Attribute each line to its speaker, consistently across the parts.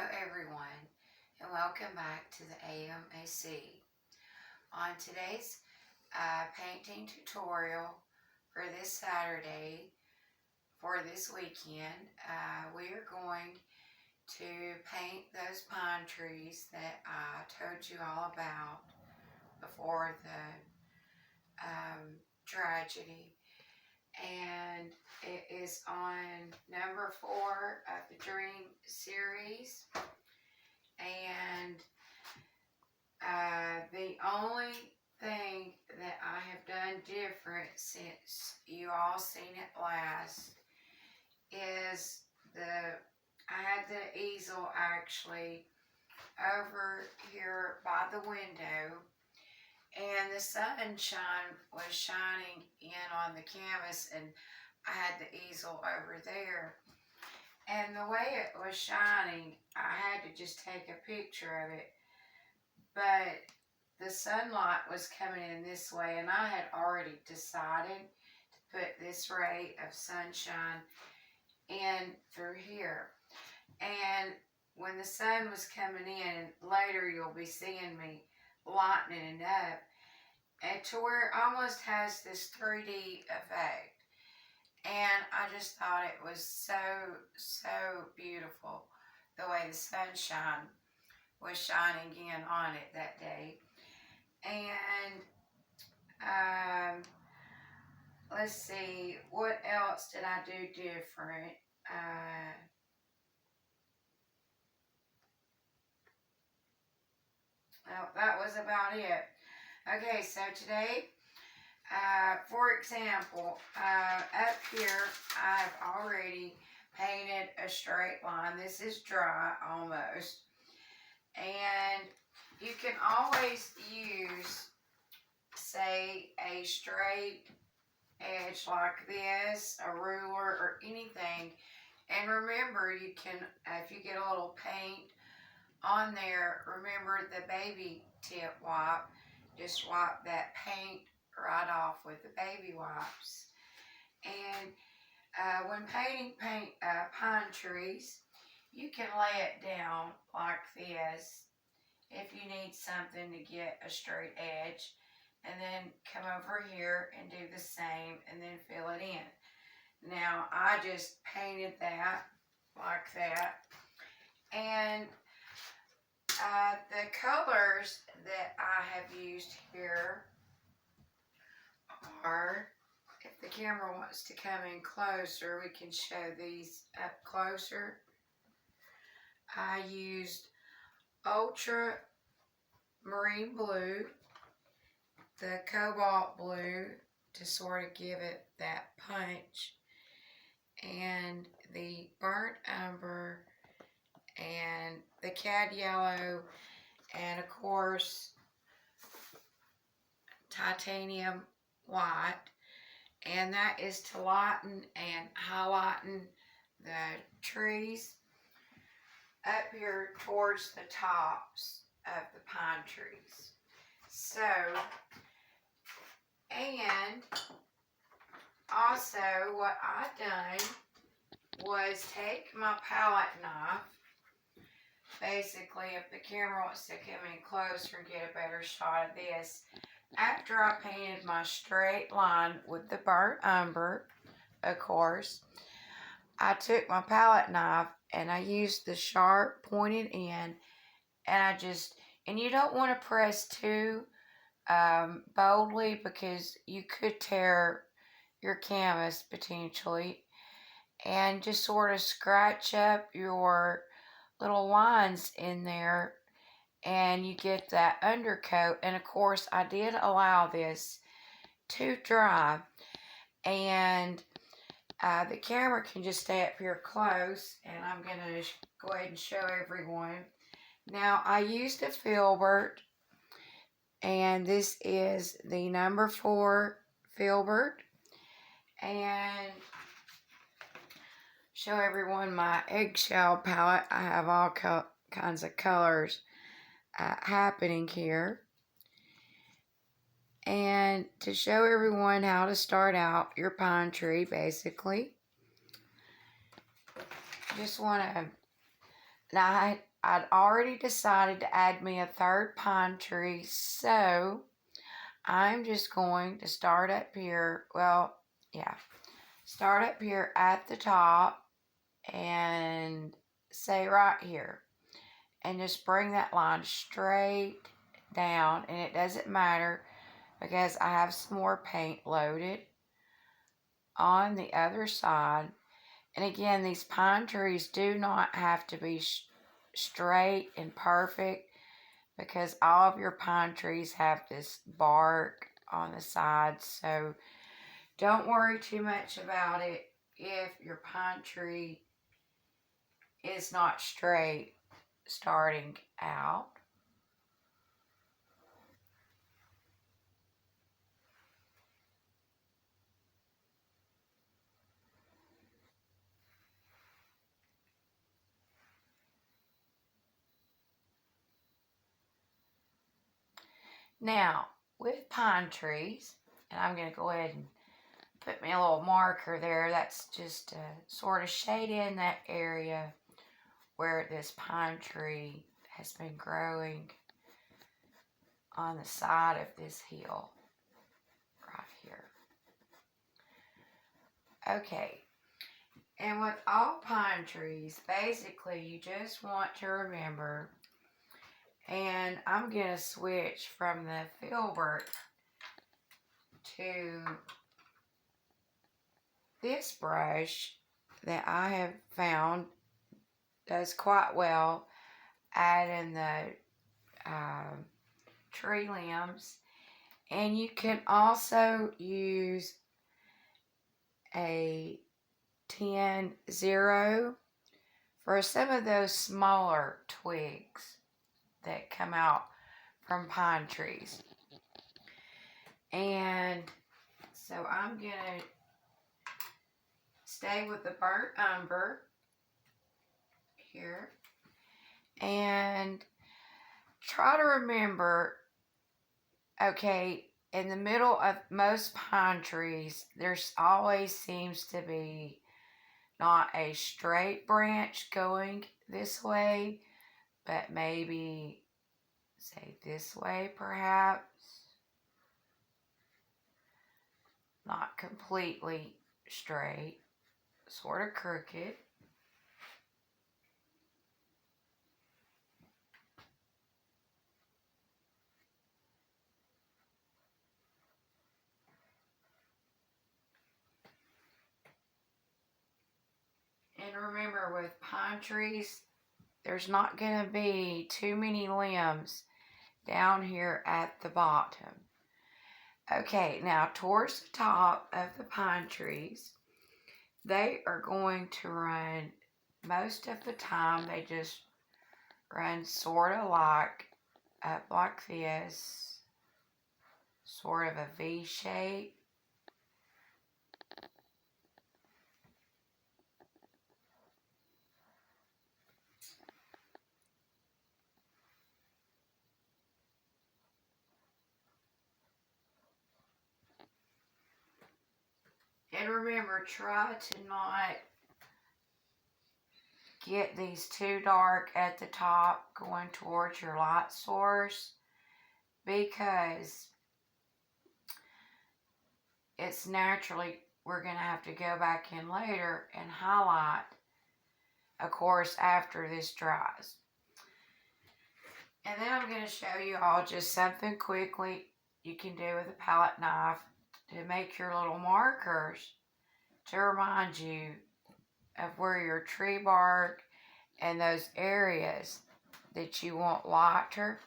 Speaker 1: Hello everyone, and welcome back to the AMAC. On today's painting tutorial for this Saturday, for this weekend, we are going to paint those pine trees that I told you all about before the tragedy. And it is on number 4 of the Dream series. And the only thing that I have done different since you all seen it last is I had the easel actually over here by the window, and the sunshine was shining in on the canvas, and I had the easel over there. And the way it was shining, I had to just take a picture of it. But the sunlight was coming in this way, and I had already decided to put this ray of sunshine in through here. And when the sun was coming in, and later you'll be seeing me lightening it up, and to where it almost has this 3D effect. And I just thought it was so beautiful the way the sunshine was shining in on it that day. And let's see, what else did I do different? Well, that was about it. Okay, so today, for example, up here, I've already painted a straight line. This is dry almost. And you can always use, say, a straight edge like this, a ruler or anything. And remember, you can, if you get a little paint on there, remember the baby tip wipe. Just wipe that paint right off with the baby wipes. And when painting pine trees, you can lay it down like this if you need something to get a straight edge, and then come over here and do the same and then fill it in. Now I just painted that like that, and the colors that I have used here are, if the camera wants to come in closer, we can show these up closer. I used ultra marine blue, the cobalt blue to sort of give it that punch, and the burnt umber, and the cad yellow, and of course titanium white. And that is to lighten and highlighten the trees up here towards the tops of the pine trees. So, and also what I done was take my palette knife. Basically, if the camera wants to come in closer and get a better shot of this, after I painted my straight line with the burnt umber, of course, I took my palette knife and I used the sharp pointed end, and and you don't want to press too boldly, because you could tear your canvas potentially, and just sort of scratch up your little lines in there, and you get that undercoat. And of course I did allow this to dry, and the camera can just stay up here close, and I'm going to go ahead and show everyone. Now I used a filbert, and this is the number 4 filbert, and show everyone my eggshell palette. I have all kinds of colors happening here. And to show everyone how to start out your pine tree, basically, just want to, now I'd already decided to add me a third pine tree, so I'm just going to start up here. Well, yeah, start up here at the top and say right here, and just bring that line straight down. And it doesn't matter because I have some more paint loaded on the other side. And again, these pine trees do not have to be straight and perfect, because all of your pine trees have this bark on the sides. So don't worry too much about it if your pine tree is not straight starting out. Now, with pine trees, and I'm going to go ahead and put me a little marker there. That's just to sort of shade in that area where this pine tree has been growing on the side of this hill right here. Okay, and with all pine trees, basically you just want to remember, and I'm going to switch from the filbert to this brush that I have found does quite well adding the tree limbs. And you can also use a 10-0 for some of those smaller twigs that come out from pine trees. And so I'm going to stay with the burnt umber here and try to remember, okay, in the middle of most pine trees, there's always seems to be not a straight branch going this way, but maybe, say, this way perhaps. Not completely straight, sort of crooked. And remember, with pine trees, there's not going to be too many limbs down here at the bottom. Okay, now towards the top of the pine trees, they are going to run, most of the time, they just run sort of like up like this, sort of a V shape. And remember, try to not get these too dark at the top going towards your light source, because it's naturally, we're going to have to go back in later and highlight, of course, after this dries. And then I'm going to show you all just something quickly you can do with a palette knife to make your little markers to remind you of where your tree bark and those areas that you want lighter.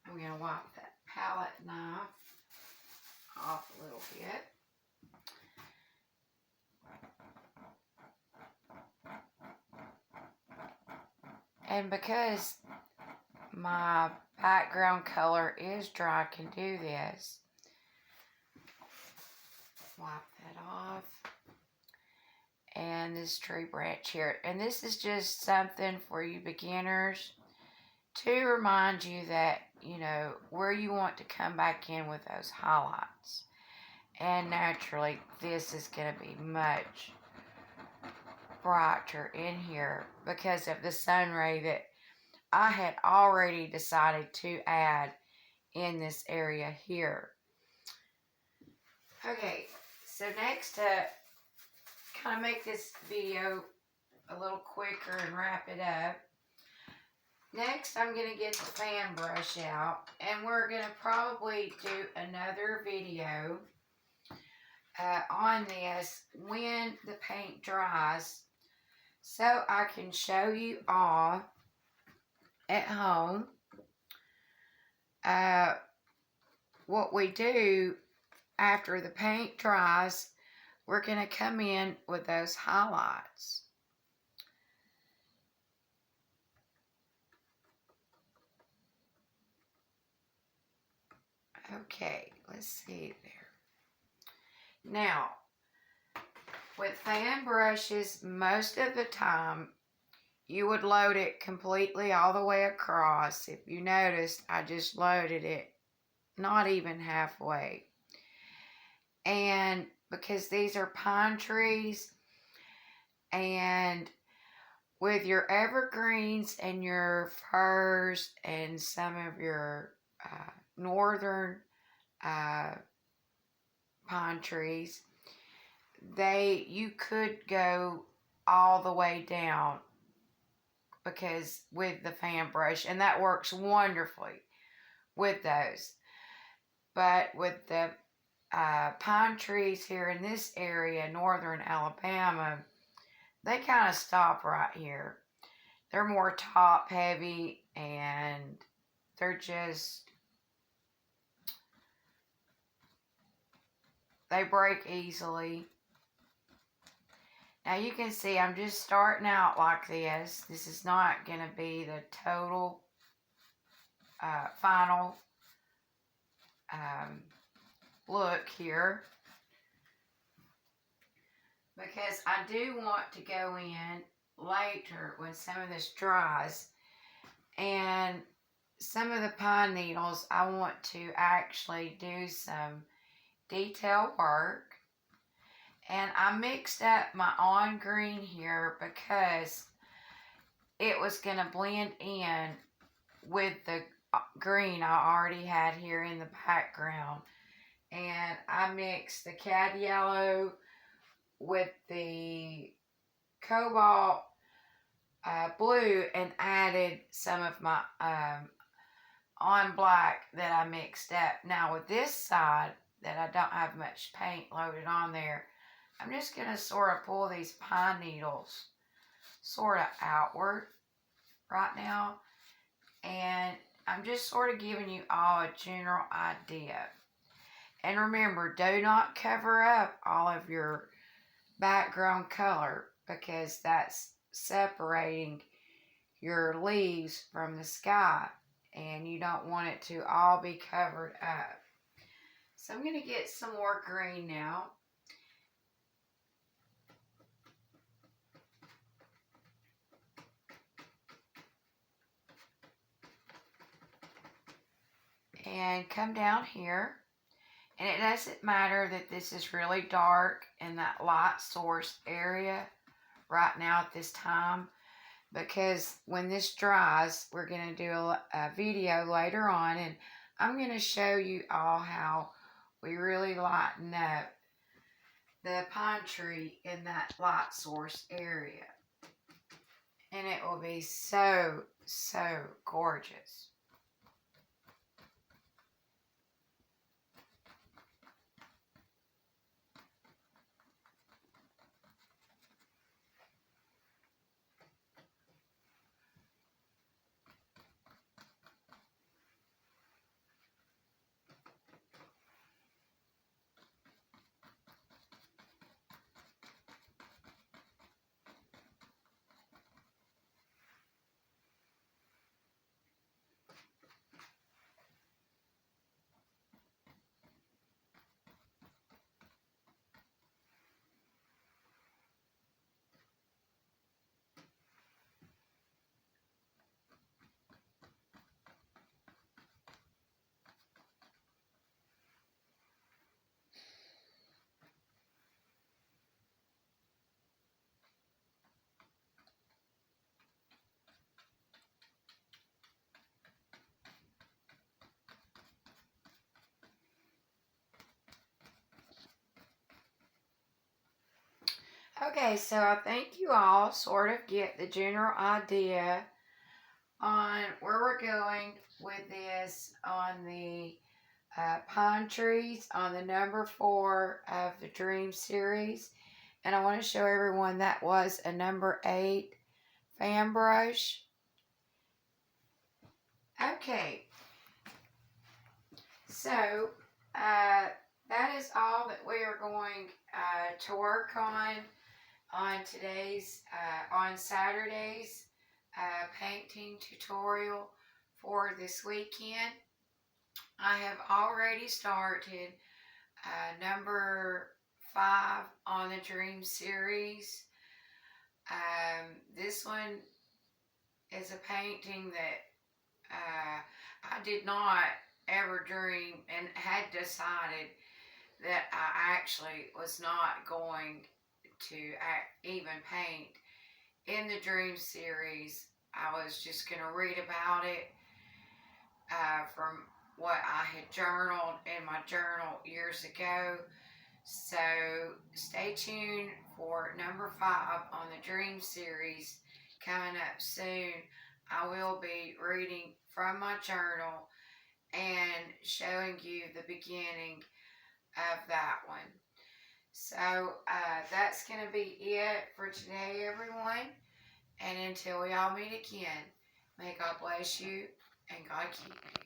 Speaker 1: I'm going to wipe that palette knife off a little bit. And because my background color is dry, I can do this. Wipe that off. And this tree branch here. And this is just something for you beginners to remind you that, you know, where you want to come back in with those highlights. And naturally, this is going to be much brighter in here because of the sun ray that I had already decided to add in this area here. Okay, so next to kind of make this video a little quicker and wrap it up, next I'm going to get the fan brush out, and we're going to probably do another video on this when the paint dries, so I can show you all at home what we do after the paint dries. We're going to come in with those highlights. Okay, let's see there. Now, with fan brushes, most of the time, you would load it completely all the way across. If you noticed, I just loaded it not even halfway. And because these are pine trees, and with your evergreens and your firs and some of your northern pine trees, you could go all the way down because with the fan brush, and that works wonderfully with those. But with the pine trees here in this area, northern Alabama, they kind of stop right here. They're more top heavy, and they're just, they break easily. Now you can see I'm just starting out like this. This is not going to be the total final look here, because I do want to go in later when some of this dries, and some of the pine needles I want to actually do some detail work. And I mixed up my on green here because it was going to blend in with the green I already had here in the background. And I mixed the cad yellow with the cobalt blue and added some of my on black that I mixed up. Now with this side that I don't have much paint loaded on there, I'm just going to sort of pull these pine needles sort of outward right now. And I'm just sort of giving you all a general idea. And remember, do not cover up all of your background color, because that's separating your leaves from the sky, and you don't want it to all be covered up. So I'm going to get some more green now. And come down here. And it doesn't matter that this is really dark in that light source area right now at this time, because when this dries, we're going to do a video later on, and I'm going to show you all how we really lighten up the pine tree in that light source area. And it will be so, so gorgeous. Okay, so I think you all sort of get the general idea on where we're going with this on the pine trees on the number 4 of the Dream series. And I want to show everyone that was a number 8 fan brush. Okay, so that is all that we are going to work on today's, on Saturday's painting tutorial for this weekend. I have already started number 5 on the Dream series. This one is a painting that I did not ever dream and had decided that I actually was not going to even paint in the Dream series. I was just going to read about it from what I had journaled in my journal years ago. So stay tuned for number 5 on the Dream series coming up soon. I will be reading from my journal and showing you the beginning of that one. So that's going to be it for today, everyone. And until we all meet again, may God bless you and God keep you.